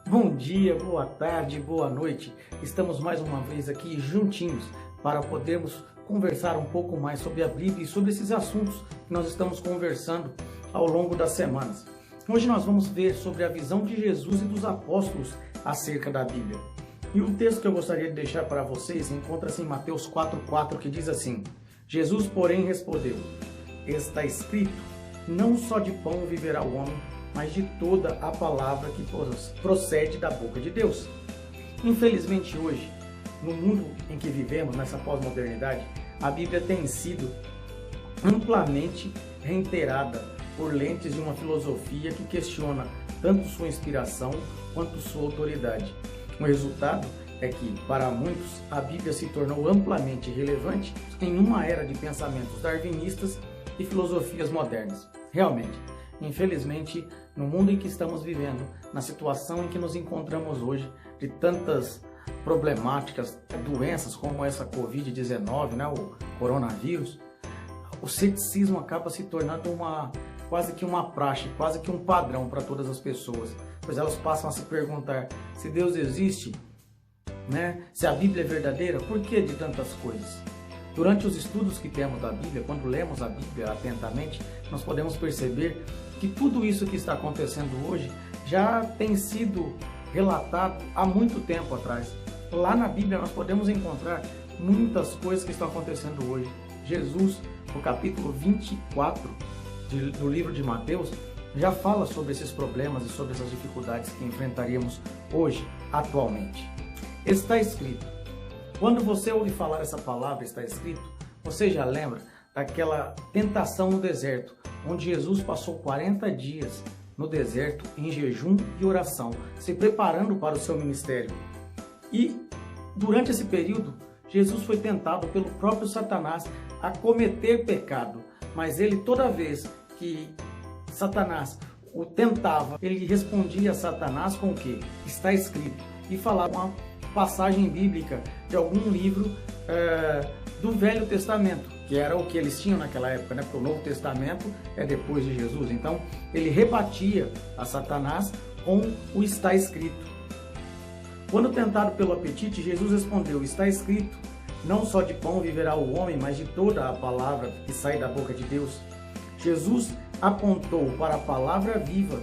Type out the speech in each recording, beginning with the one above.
Bom dia, boa tarde, boa noite. Estamos mais uma vez aqui juntinhos para podermos conversar um pouco mais sobre a Bíblia e sobre esses assuntos que nós estamos conversando ao longo das semanas. Hoje nós vamos ver sobre a visão de Jesus e dos apóstolos acerca da Bíblia. E o texto que eu gostaria de deixar para vocês encontra-se em Mateus 4,4, que diz assim: Jesus, porém, respondeu: está escrito, não só de pão viverá o homem, mas de toda a palavra que procede da boca de Deus. Infelizmente hoje, no mundo em que vivemos, nessa pós-modernidade, a Bíblia tem sido amplamente reiterada por lentes de uma filosofia que questiona tanto sua inspiração quanto sua autoridade. O resultado é que, para muitos, a Bíblia se tornou amplamente relevante em uma era de pensamentos darwinistas e filosofias modernas. Realmente, infelizmente, no mundo em que estamos vivendo, na situação em que nos encontramos hoje, de tantas problemáticas, doenças como essa Covid-19, o coronavírus, o ceticismo acaba se tornando quase que uma praxe, quase que um padrão para todas as pessoas, pois elas passam a se perguntar se Deus existe, se a Bíblia é verdadeira, por que de tantas coisas? Durante os estudos que temos da Bíblia, quando lemos a Bíblia atentamente, nós podemos perceber que tudo isso que está acontecendo hoje já tem sido relatado há muito tempo atrás. Lá na Bíblia nós podemos encontrar muitas coisas que estão acontecendo hoje. Jesus, no capítulo 24 do livro de Mateus, já fala sobre esses problemas e sobre essas dificuldades que enfrentaríamos hoje, atualmente. Está escrito. Quando você ouve falar essa palavra, está escrito, você já lembra daquela tentação no deserto, onde Jesus passou 40 dias no deserto em jejum e oração, se preparando para o seu ministério. E durante esse período, Jesus foi tentado pelo próprio Satanás a cometer pecado, mas ele, toda vez que Satanás o tentava, ele respondia a Satanás com o que? Está escrito, e falava uma passagem bíblica de algum livro do Velho Testamento, que era o que eles tinham naquela época, porque o Novo Testamento é depois de Jesus. Então ele rebatia a Satanás com o está escrito. Quando tentado pelo apetite, Jesus respondeu: está escrito, não só de pão viverá o homem, mas de toda a palavra que sai da boca de Deus. Jesus apontou para a palavra viva,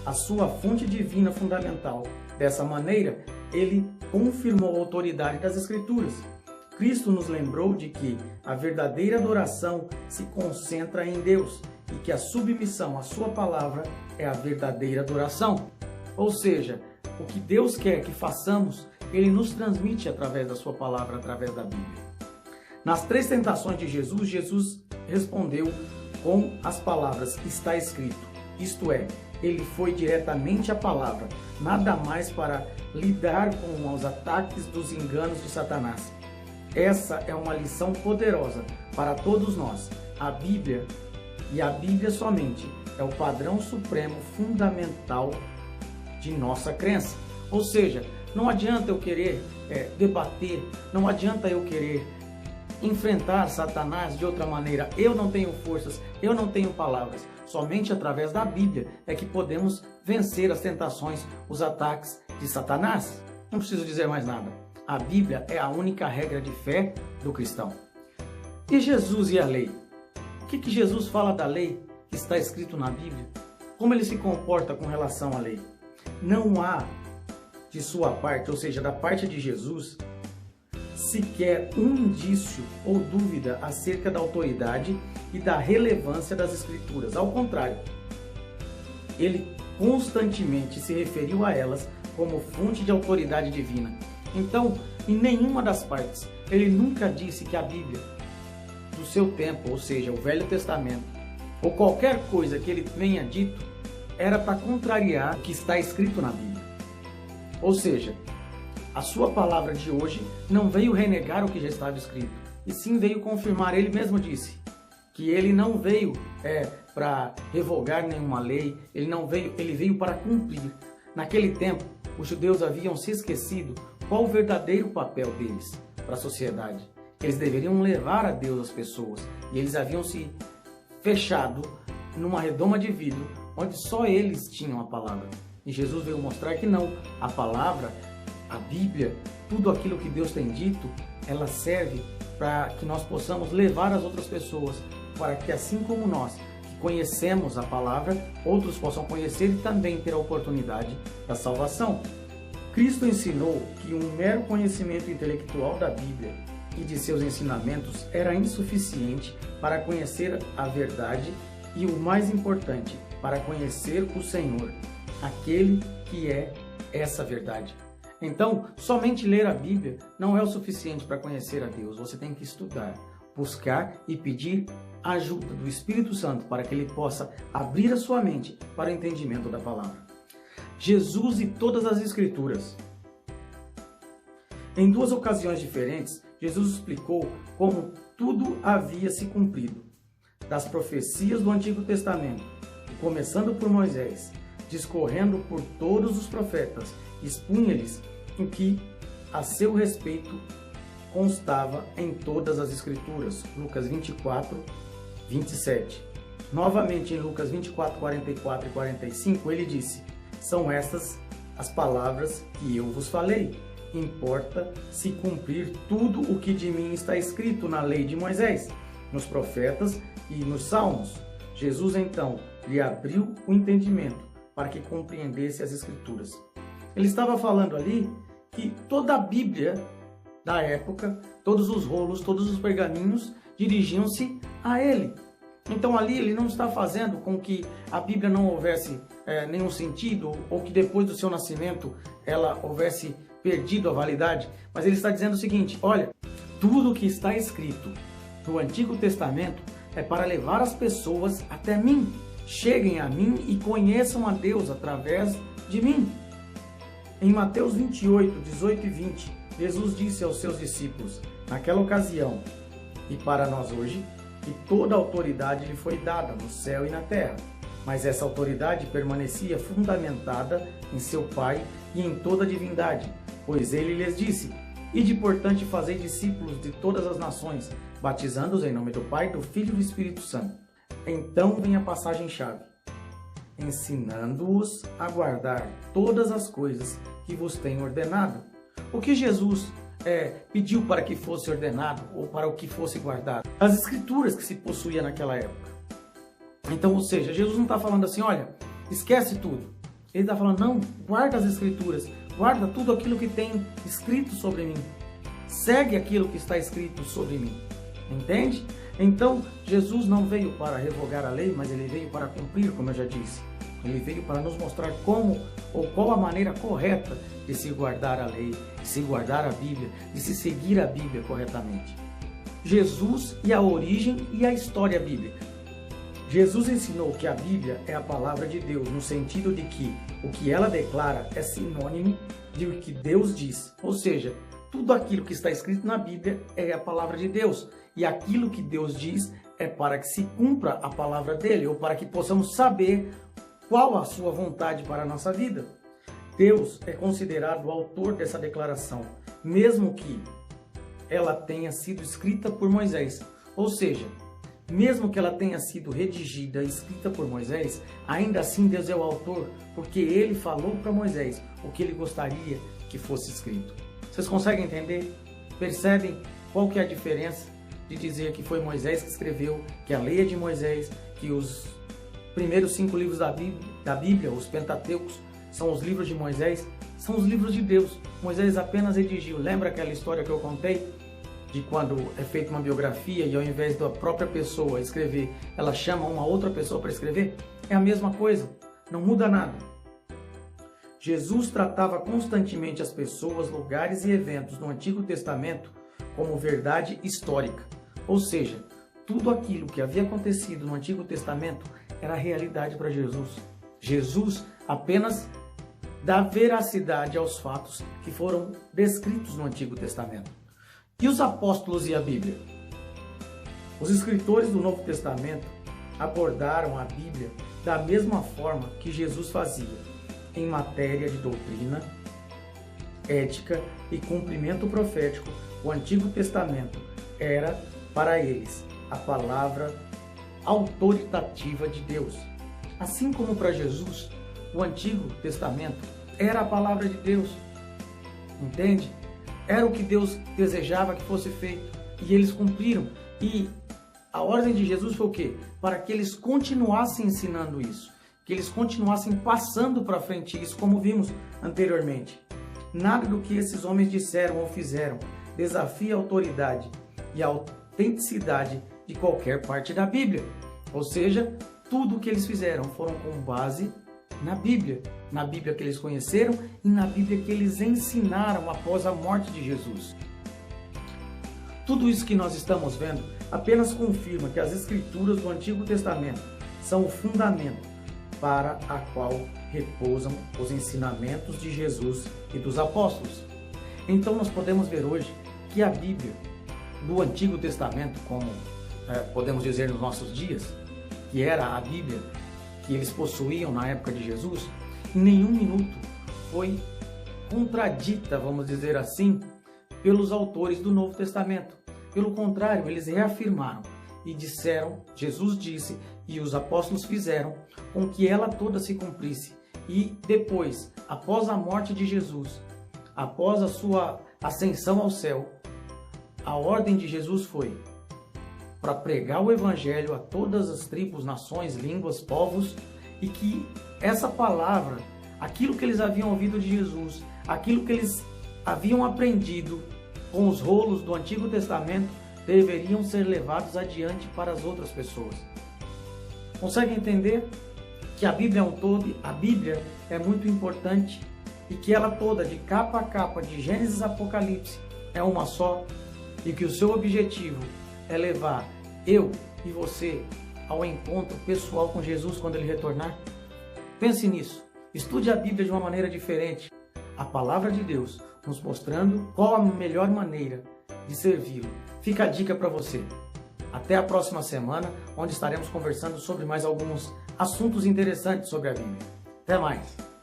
a sua fonte divina fundamental. Dessa maneira, ele confirmou a autoridade das Escrituras. Cristo nos lembrou de que a verdadeira adoração se concentra em Deus e que a submissão à sua palavra é a verdadeira adoração. Ou seja, o que Deus quer que façamos, Ele nos transmite através da sua palavra, através da Bíblia. Nas 3 tentações de Jesus, Jesus respondeu com as palavras está escrito. Isto é, ele foi diretamente à palavra, nada mais para lidar com os ataques dos enganos de Satanás. Essa é uma lição poderosa para todos nós. A Bíblia, e a Bíblia somente, é o padrão supremo fundamental de nossa crença. Ou seja, não adianta eu querer debater, não adianta eu querer enfrentar Satanás de outra maneira. Eu não tenho forças, eu não tenho palavras. Somente através da Bíblia é que podemos vencer as tentações, os ataques de Satanás. Não preciso dizer mais nada. A Bíblia é a única regra de fé do cristão. E Jesus e a lei? O que Jesus fala da lei que está escrito na Bíblia? Como ele se comporta com relação à lei? Não há de sua parte, ou seja, da parte de Jesus, sequer um indício ou dúvida acerca da autoridade e da relevância das Escrituras. Ao contrário, ele constantemente se referiu a elas como fonte de autoridade divina. Então, em nenhuma das partes, ele nunca disse que a Bíblia do seu tempo, ou seja, o Velho Testamento, ou qualquer coisa que ele tenha dito, era para contrariar o que está escrito na Bíblia. Ou seja, a sua palavra de hoje não veio renegar o que já estava escrito, e sim veio confirmar. Ele mesmo disse que ele não veio para revogar nenhuma lei, ele veio para cumprir. Naquele tempo, os judeus haviam se esquecido qual o verdadeiro papel deles para a sociedade. Eles deveriam levar a Deus as pessoas, e eles haviam se fechado numa redoma de vidro, onde só eles tinham a palavra. E Jesus veio mostrar que não. A palavra, a Bíblia, tudo aquilo que Deus tem dito, ela serve para que nós possamos levar as outras pessoas, para que assim como nós, que conhecemos a palavra, outros possam conhecer e também ter a oportunidade da salvação. Cristo ensinou que um mero conhecimento intelectual da Bíblia e de seus ensinamentos era insuficiente para conhecer a verdade e, o mais importante, para conhecer o Senhor, aquele que é essa verdade. Então, somente ler a Bíblia não é o suficiente para conhecer a Deus. Você tem que estudar, buscar e pedir a ajuda do Espírito Santo para que ele possa abrir a sua mente para o entendimento da palavra. Jesus e todas as Escrituras. Em duas ocasiões diferentes, Jesus explicou como tudo havia se cumprido. Das profecias do Antigo Testamento, começando por Moisés, discorrendo por todos os profetas, expunha-lhes o que a seu respeito constava em todas as Escrituras. Lucas 24, 27. Novamente em Lucas 24, 44 e 45, ele disse: são estas as palavras que eu vos falei. Importa se cumprir tudo o que de mim está escrito na lei de Moisés, nos profetas e nos salmos. Jesus então lhe abriu o entendimento para que compreendesse as Escrituras. Ele estava falando ali que toda a Bíblia da época, todos os rolos, todos os pergaminhos dirigiam-se a ele. Então ali ele não está fazendo com que a Bíblia não houvesse nenhum sentido, ou que depois do seu nascimento ela houvesse perdido a validade, mas ele está dizendo o seguinte: olha, tudo que está escrito no Antigo Testamento é para levar as pessoas até mim. Cheguem a mim e conheçam a Deus através de mim. Em Mateus 28, 18 e 20, Jesus disse aos seus discípulos, naquela ocasião, e para nós hoje, que toda autoridade lhe foi dada no céu e na terra, mas essa autoridade permanecia fundamentada em seu Pai e em toda a divindade, pois ele lhes disse: ide, portanto, e fazei discípulos de todas as nações, batizando-os em nome do Pai, do Filho e do Espírito Santo. Então vem a passagem-chave: ensinando-os a guardar todas as coisas que vos tenho ordenado. O que Jesus pediu para que fosse ordenado ou para o que fosse guardado? As Escrituras que se possuía naquela época. Então, ou seja, Jesus não está falando assim: olha, esquece tudo. Ele está falando: não, guarda as Escrituras, guarda tudo aquilo que tem escrito sobre mim. Segue aquilo que está escrito sobre mim. Entende? Então, Jesus não veio para revogar a lei, mas ele veio para cumprir, como eu já disse. Ele veio para nos mostrar como ou qual a maneira correta de se guardar a lei, de se guardar a Bíblia, de se seguir a Bíblia corretamente. Jesus e a origem e a história bíblica. Jesus ensinou que a Bíblia é a palavra de Deus, no sentido de que o que ela declara é sinônimo de o que Deus diz. Ou seja, tudo aquilo que está escrito na Bíblia é a palavra de Deus. E aquilo que Deus diz é para que se cumpra a palavra dele, ou para que possamos saber qual a sua vontade para a nossa vida. Deus é considerado o autor dessa declaração, mesmo que ela tenha sido escrita por Moisés. Ou seja, mesmo que ela tenha sido redigida, escrita por Moisés, ainda assim Deus é o autor, porque ele falou para Moisés o que ele gostaria que fosse escrito. Vocês conseguem entender? Percebem qual que é a diferença de dizer que foi Moisés que escreveu, que a lei é de Moisés, que os primeiros 5 livros da Bíblia, os Pentateucos, são os livros de Moisés, são os livros de Deus. Moisés apenas redigiu. Lembra aquela história que eu contei? De quando é feita uma biografia e ao invés da própria pessoa escrever, ela chama uma outra pessoa para escrever? É a mesma coisa, não muda nada. Jesus tratava constantemente as pessoas, lugares e eventos no Antigo Testamento como verdade histórica. Ou seja, tudo aquilo que havia acontecido no Antigo Testamento era realidade para Jesus. Jesus apenas dá veracidade aos fatos que foram descritos no Antigo Testamento. E os apóstolos e a Bíblia? Os escritores do Novo Testamento abordaram a Bíblia da mesma forma que Jesus fazia, em matéria de doutrina, ética e cumprimento profético. O Antigo Testamento era, para eles, a palavra autoritativa de Deus. Assim como para Jesus, o Antigo Testamento era a palavra de Deus, entende? Era o que Deus desejava que fosse feito e eles cumpriram. E a ordem de Jesus foi o quê? Para que eles continuassem ensinando isso, que eles continuassem passando para frente isso, como vimos anteriormente. Nada do que esses homens disseram ou fizeram desafia a autoridade e a autenticidade de qualquer parte da Bíblia. Ou seja, tudo o que eles fizeram foram com base na Bíblia que eles conheceram e na Bíblia que eles ensinaram após a morte de Jesus. Tudo isso que nós estamos vendo apenas confirma que as Escrituras do Antigo Testamento são o fundamento para a qual repousam os ensinamentos de Jesus e dos apóstolos. Então nós podemos ver hoje que a Bíblia do Antigo Testamento, como podemos dizer nos nossos dias, que era a Bíblia que eles possuíam na época de Jesus, em nenhum minuto foi contradita, vamos dizer assim, pelos autores do Novo Testamento. Pelo contrário, eles reafirmaram e disseram, Jesus disse e os apóstolos fizeram com que ela toda se cumprisse. E depois, após a morte de Jesus, após a sua ascensão ao céu, a ordem de Jesus foi para pregar o evangelho a todas as tribos, nações, línguas, povos, e que essa palavra, aquilo que eles haviam ouvido de Jesus, aquilo que eles haviam aprendido com os rolos do Antigo Testamento, deveriam ser levados adiante para as outras pessoas. Consegue entender que a Bíblia é um todo, a Bíblia é muito importante e que ela toda, de capa a capa, de Gênesis a Apocalipse, é uma só, e que o seu objetivo é levar eu e você ao encontro pessoal com Jesus quando ele retornar? Pense nisso. Estude a Bíblia de uma maneira diferente. A palavra de Deus nos mostrando qual a melhor maneira de servi-lo. Fica a dica para você. Até a próxima semana, onde estaremos conversando sobre mais alguns assuntos interessantes sobre a Bíblia. Até mais!